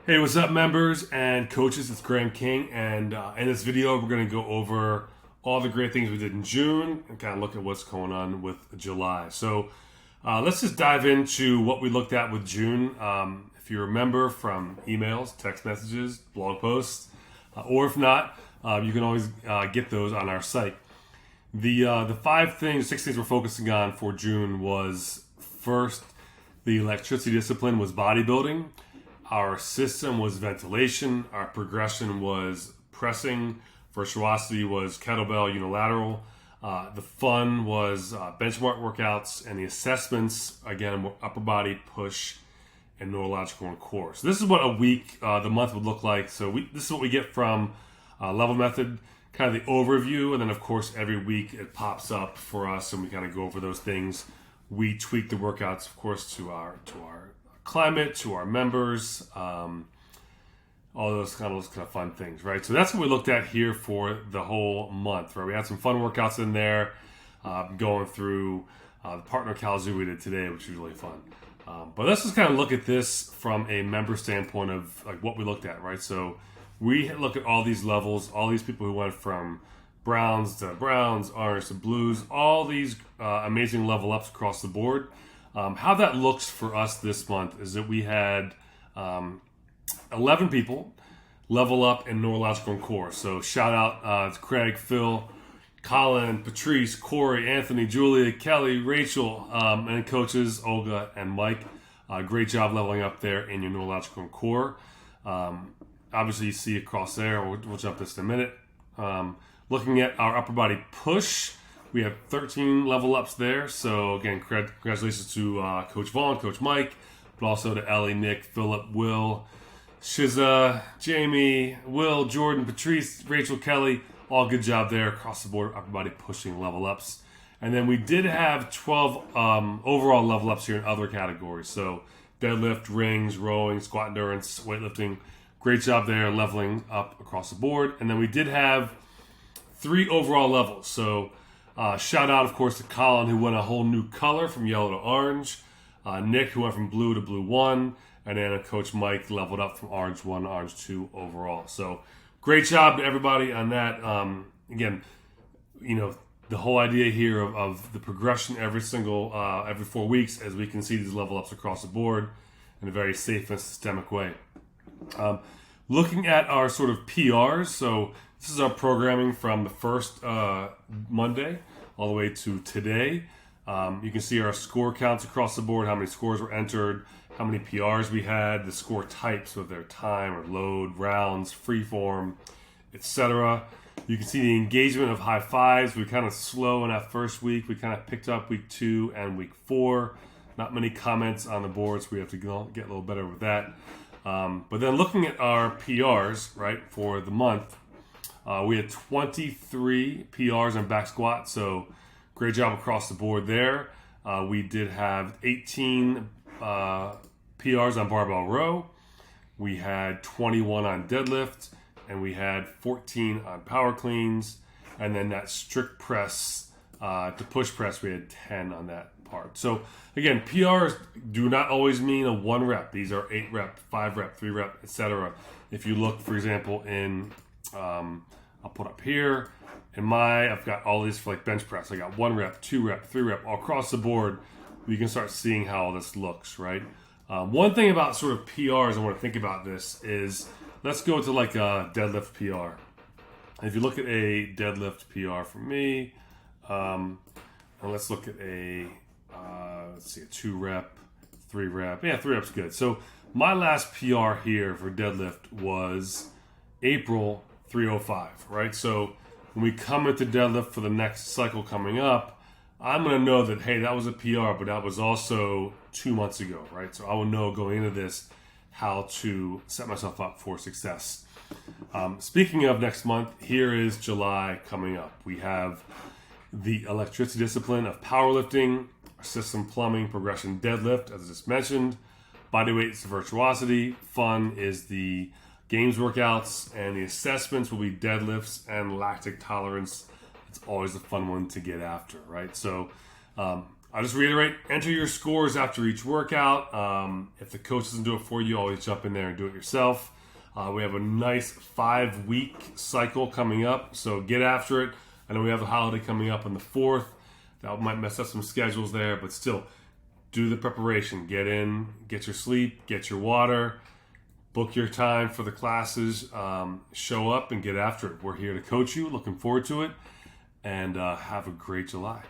Hey, what's up, members and coaches? It's Graham King, and in this video, we're going to go over all the great things we did in June and kind of look at what's going on with July. So, let's just dive into what we looked at with June. If you remember from emails, text messages, blog posts, or if not, you can always get those on our site. The six things we're focusing on for June was first, the electricity discipline was bodybuilding. Our system was ventilation. Our progression was pressing. Virtuosity was kettlebell unilateral. The fun was benchmark workouts, and the assessments, again, were upper body, push, and neurological and core. So this is what a week, the month would look like. So this is what we get from Level Method, kind of the overview, and then of course every week it pops up for us, and we kind of go over those things. We tweak the workouts, of course, to our climate, to our members, all those kind of fun things, right? So that's what we looked at here for the whole month, right? We had some fun workouts in there, going through the partner Kalamazoo we did today, which was really fun. But let's just kind of look at this from a member standpoint of like what we looked at, right? So we look at all these levels, all these people who went from browns to browns, orange to blues, all these amazing level ups across the board. How that looks for us this month is that we had 11 people level up in neurological and core. So shout out to Craig, Phil, Collin, Patrice, Corey, Anthony, Julia, Kelly, Rachel, and coaches Olga and Mike. Great job leveling up there in your neurological and core. Obviously, you see across there. We'll jump this in a minute. Looking at our upper body push, we have 13 level ups there. So again, congratulations to Coach Vaughn, Coach Mike, but also to Ellie, Nick, Philip, Will, Shiza, Jamie, Will, Jordan, Patrice, Rachel, Kelly. All good job there across the board, upper body pushing level ups. And then we did have 12 overall level ups here in other categories. So deadlift, rings, rowing, squat endurance, weightlifting. Great job there leveling up across the board. And then we did have 3 overall levels. So shout out, of course, to Collin, who went a whole new color from yellow to orange. Nick, who went from blue to blue 1. And then Coach Mike leveled up from orange 1 to orange 2 overall. So great job to everybody on that. Again, the whole idea here of the progression every 4 weeks, as we can see these level ups across the board in a very safe and systemic way. Looking at our sort of PRs, so this is our programming from the first Monday all the way to today. You can see our score counts across the board, how many scores were entered, how many PRs we had, the score types of their time or load, rounds, freeform, etc. You can see the engagement of high fives. We kind of slow in that first week. We kind of picked up week 2 and week 4. Not many comments on the board, so we have to get a little better with that. But then looking at our PRs, right, for the month, we had 23 PRs on back squat, so great job across the board there. We did have 18 PRs on barbell row. We had 21 on deadlift, and we had 14 on power cleans. And then that strict press to push press, we had 10 on that part. So again, PRs do not always mean a 1 rep. These are 8 rep, 5 rep, 3 rep, etc. If you look, for example, in I'll put up here. I've got all these for like bench press. I got 1 rep, 2 rep, 3 rep, all across the board. We can start seeing how this looks, right? One thing about sort of PRs I want to think about this is, let's go to like a deadlift PR. If you look at a deadlift PR for me, and let's look at a 2 rep, 3 rep. Yeah, 3 reps good. So my last PR here for deadlift was April 305, right? So when we come into deadlift for the next cycle coming up, I'm going to know that, hey, that was a PR, but that was also 2 months ago, right? So I will know going into this how to set myself up for success. Speaking of next month, here is July coming up. We have the electricity discipline of powerlifting, system plumbing, progression deadlift, as I just mentioned. Bodyweight is virtuosity. Fun is the games workouts, and the assessments will be deadlifts and lactic tolerance. It's always a fun one to get after, right? So I'll just reiterate, enter your scores after each workout. If the coach doesn't do it for you, always jump in there and do it yourself. We have a nice 5-week cycle coming up, so get after it. I know we have the holiday coming up on the 4th. That might mess up some schedules there, but still, do the preparation. Get in, get your sleep, get your water, book your time for the classes, show up and get after it. We're here to coach you. Looking forward to it, and have a great July.